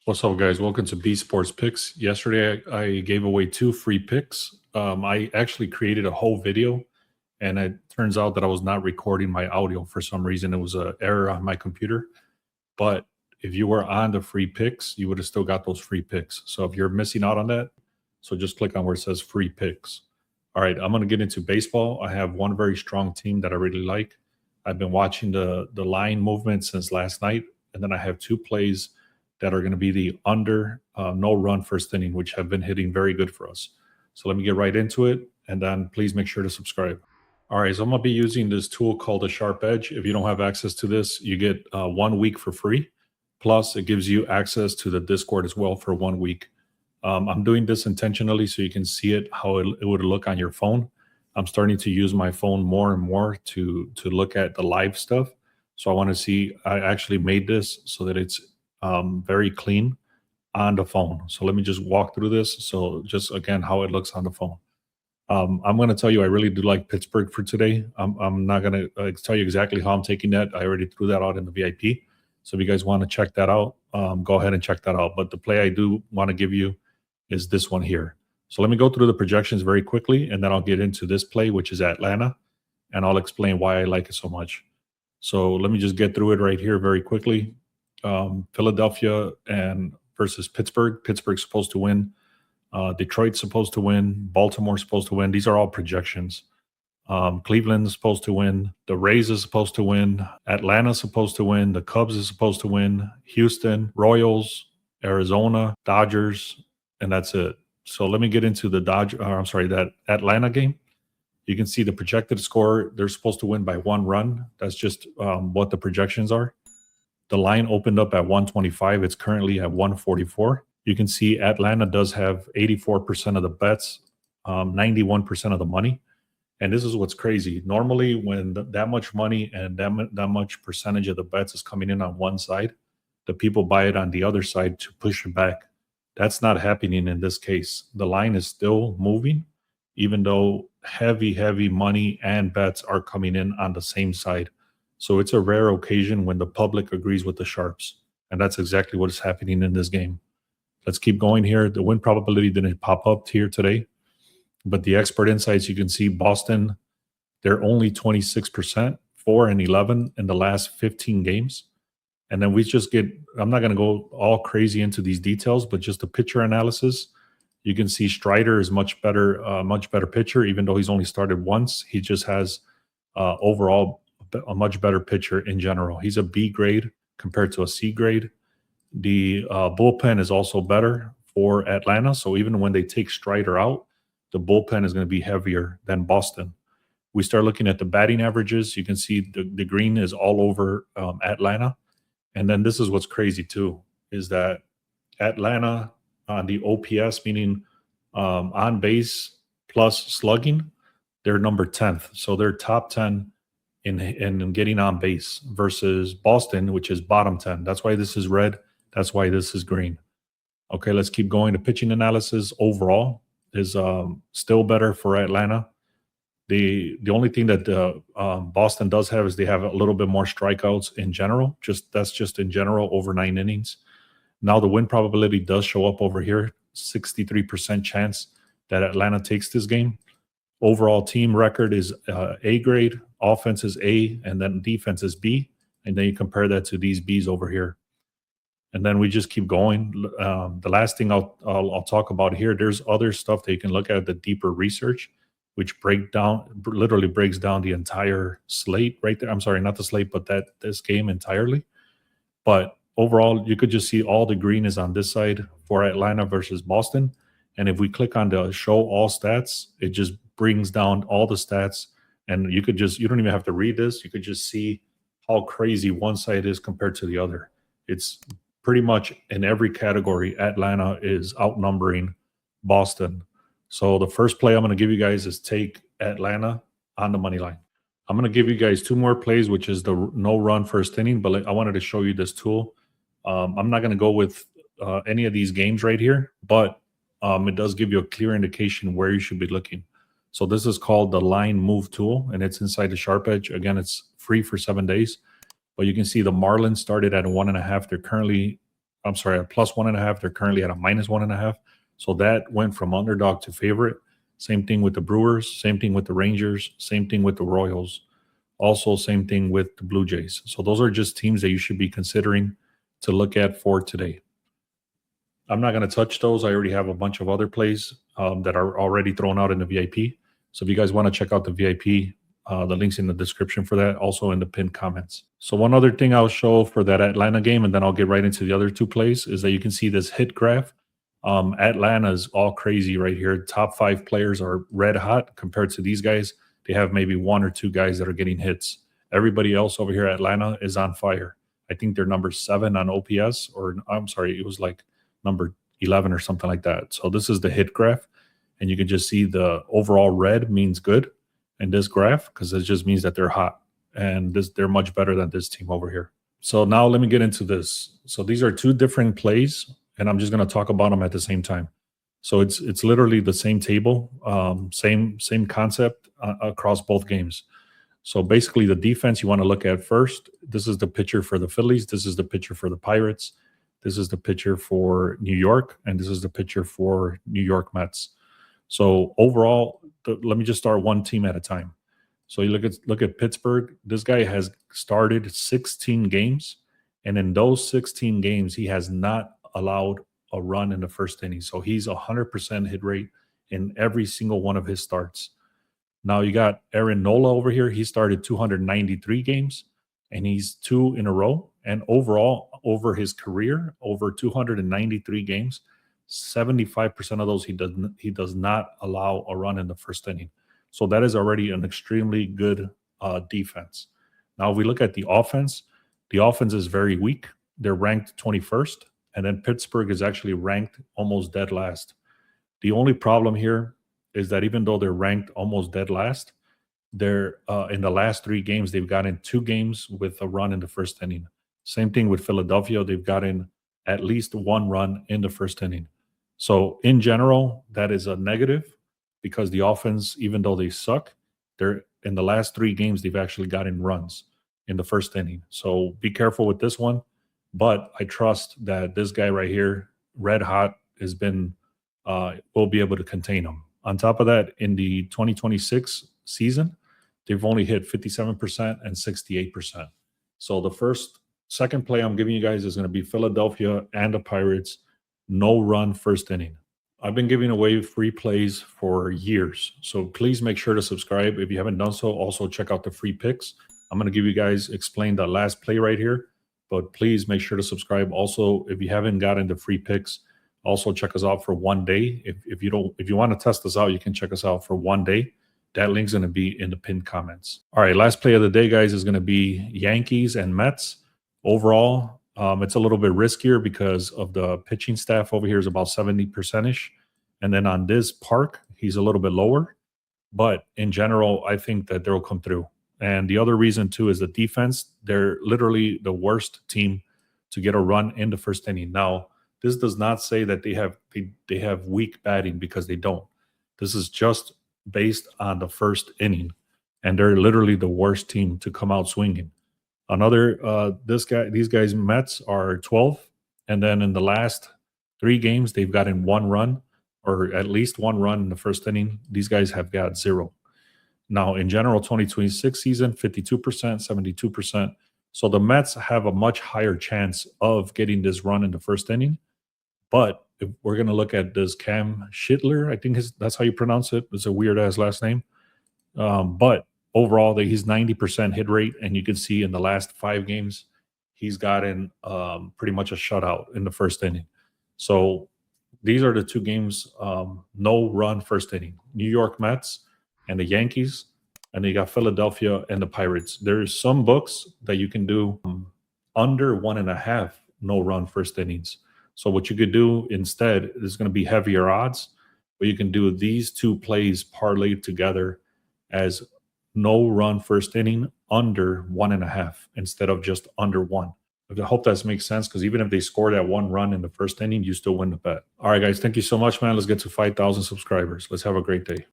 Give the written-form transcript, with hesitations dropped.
What's up, guys? Welcome to B Sports Picks. Yesterday, I gave away 2 free picks. I actually created a whole video, and it turns out that I was not recording my audio for some reason. It was an error on my computer. But if you were on the free picks, you would have still got those free picks. So if you're missing out on that, so just click on where it says free picks. All right, I'm going to get into baseball. I have one very strong team that I really like. I've been watching the line movement since last night, and then I have 2 plays that are going to be the under no run first inning, which have been hitting very good for us. So let me get right into it, and then please make sure to subscribe. All right, so I'm going to be using this tool called the Sharp Edge. If you don't have access to this, you get 1 week for free. Plus, it gives you access to the Discord as well for 1 week. I'm doing this intentionally so you can see it, how it would look on your phone. I'm starting to use my phone more and more to look at the live stuff. So I want to see, I actually made this so that it's very clean on the phone. So let me just walk through this. So just again, how it looks on the phone. I'm going to tell you, I really do like Pittsburgh for today. I'm not going to tell you exactly how I'm taking that. I already threw that out in the VIP. So if you guys want to check that out, go ahead and check that out. But the play I do want to give you is this one here. So let me go through the projections very quickly, and then I'll get into this play, which is Atlanta, and I'll explain why I like it so much. So let me just get through it right here very quickly. Philadelphia and versus Pittsburgh. Pittsburgh's supposed to win. Detroit's supposed to win. Baltimore's supposed to win. These are all projections. Cleveland's supposed to win. The Rays is supposed to win. Atlanta's supposed to win. The Cubs is supposed to win. Houston, Royals, Arizona, Dodgers, and that's it. So let me get into the that Atlanta game. You can see the projected score. They're supposed to win by 1 run. That's just what the projections are. The line opened up at 125. It's currently at 144. You can see Atlanta does have 84% of the bets, 91% of the money. And this is what's crazy. Normally, when that much money and that much percentage of the bets is coming in on one side, the people buy it on the other side to push it back. That's not happening in this case. The line is still moving, even though heavy money and bets are coming in on the same side. So it's a rare occasion when the public agrees with the sharps. And that's exactly what is happening in this game. Let's keep going here. The win probability didn't pop up here today. But the expert insights, you can see Boston, they're only 26%, 4-11 in the last 15 games. And then we just get, I'm not going to go all crazy into these details, but just the pitcher analysis. You can see Strider is much better pitcher, even though he's only started once. He just has overall a much better pitcher in general. He's a B grade compared to a C grade. The bullpen is also better for Atlanta. So even when they take Strider out, the bullpen is going to be heavier than Boston. We start looking at the batting averages. You can see the green is all over Atlanta. And then this is what's crazy too, is that Atlanta on the OPS, meaning on base plus slugging, they're number 10th. So they're top 10 in getting on base versus Boston, which is bottom 10. That's why this is red. That's why this is green. Okay, let's keep going. The pitching analysis overall is still better for Atlanta. The only thing that Boston does have is they have a little bit more strikeouts in general. That's just in general over 9 innings. Now the win probability does show up over here. 63% chance that Atlanta takes this game. Overall team record is A grade, offense is A, and then defense is B. And then you compare that to these Bs over here. And then we just keep going. The last thing I'll talk about here, there's other stuff that you can look at, the deeper research, which literally breaks down the entire slate right there. I'm sorry, not the slate, but this game entirely. But overall, you could just see all the green is on this side for Atlanta versus Boston. And if we click on the show all stats, it just brings down all the stats. And you don't even have to read this. You could just see how crazy one side is compared to the other. It's pretty much in every category, Atlanta is outnumbering Boston. So the first play I'm going to give you guys is take Atlanta on the money line. I'm going to give you guys 2 more plays, which is the no run first inning, but I wanted to show you this tool. I'm not going to go with any of these games right here, but it does give you a clear indication where you should be looking. So this is called the line move tool, and it's inside the Sharp Edge. Again, it's free for 7 days. But you can see the Marlins started at 1.5. They're currently I'm sorry, at plus 1.5. They're currently at a minus 1.5. So that went from underdog to favorite. Same thing with the Brewers. Same thing with the Rangers. Same thing with the Royals. Also, same thing with the Blue Jays. So those are just teams that you should be considering to look at for today. I'm not going to touch those. I already have a bunch of other plays that are already thrown out in the VIP. So if you guys want to check out the VIP, the link's in the description for that, also in the pinned comments. So one other thing I'll show for that Atlanta game, and then I'll get right into the other two plays, is that you can see this hit graph. Atlanta is all crazy right here. Top 5 players are red hot compared to these guys. They have maybe 1 or 2 guys that are getting hits. Everybody else over here at Atlanta is on fire. I think they're number 7 on OPS, or I'm sorry, it was like number 11 or something like that. So this is the hit graph, and you can just see the overall red means good in this graph because it just means that they're hot, and they're much better than this team over here. So now let me get into this. So these are 2 different plays, and I'm just going to talk about them at the same time. So it's literally the same table, same concept across both games. So basically the defense you want to look at first. This is the pitcher for the Phillies. This is the pitcher for the Pirates. This is the pitcher for New York, and this is the pitcher for New York Mets. So overall, let me just start one team at a time. So you look at Pittsburgh. This guy has started 16 games, and in those 16 games, he has not allowed a run in the first inning. So he's 100% hit rate in every single one of his starts. Now you got Aaron Nola over here. He started 293 games, and he's 2 in a row. And overall, over his career, over 293 games, 75% of those he does not allow a run in the first inning. So that is already an extremely good defense. Now, if we look at the offense is very weak. They're ranked 21st, and then Pittsburgh is actually ranked almost dead last. The only problem here is that even though they're ranked almost dead last, they're in the last 3 games, they've gotten 2 games with a run in the first inning. Same thing with Philadelphia. They've gotten at least 1 run in the first inning. So in general, that is a negative because the offense, even though they suck, they're in the last 3 games, they've actually gotten runs in the first inning. So be careful with this one. But I trust that this guy right here, red hot, has been will be able to contain him. On top of that, in the 2026 season, they've only hit 57% and 68%. So the second play I'm giving you guys is going to be Philadelphia and the Pirates, no run first inning. I've been giving away free plays for years, so please make sure to subscribe if you haven't done so. Also, check out the free picks. I'm going to give you guys explain the last play right here, but please make sure to subscribe. Also, if you haven't gotten the free picks, also check us out for 1 day. If you want to test us out, you can check us out for 1 day. That link's going to be in the pinned comments. All right, last play of the day, guys, is going to be Yankees and Mets. Overall, it's a little bit riskier because of the pitching staff over here is about 70%-ish. And then on this park, he's a little bit lower. But in general, I think that they'll come through. And the other reason, too, is the defense. They're literally the worst team to get a run in the first inning. Now, this does not say that they have weak batting, because they don't. This is just based on the first inning, and they're literally the worst team to come out swinging. These guys Mets are 12th, and then in the last 3 games they've gotten 1 run, or at least 1 run in the first inning. These guys have got 0. Now, in general, 2026 season, 52%, 72%. So the Mets have a much higher chance of getting this run in the first inning. But if we're going to look at this Cam Schittler, I think that's how you pronounce it. It's a weird-ass last name. But overall, he's 90% hit rate, and you can see in the last 5 games, he's gotten pretty much a shutout in the first inning. So these are the 2 games, no run first inning. New York Mets and the Yankees, and you got Philadelphia and the Pirates. There's some books that you can do under 1.5 no run first innings. So what you could do instead is going to be heavier odds, but you can do these 2 plays parlayed together as no run first inning under 1.5 instead of just under 1. I hope that makes sense, because even if they score that 1 run in the first inning, you still win the bet. All right, guys, thank you so much, man. Let's get to 5,000 subscribers. Let's have a great day.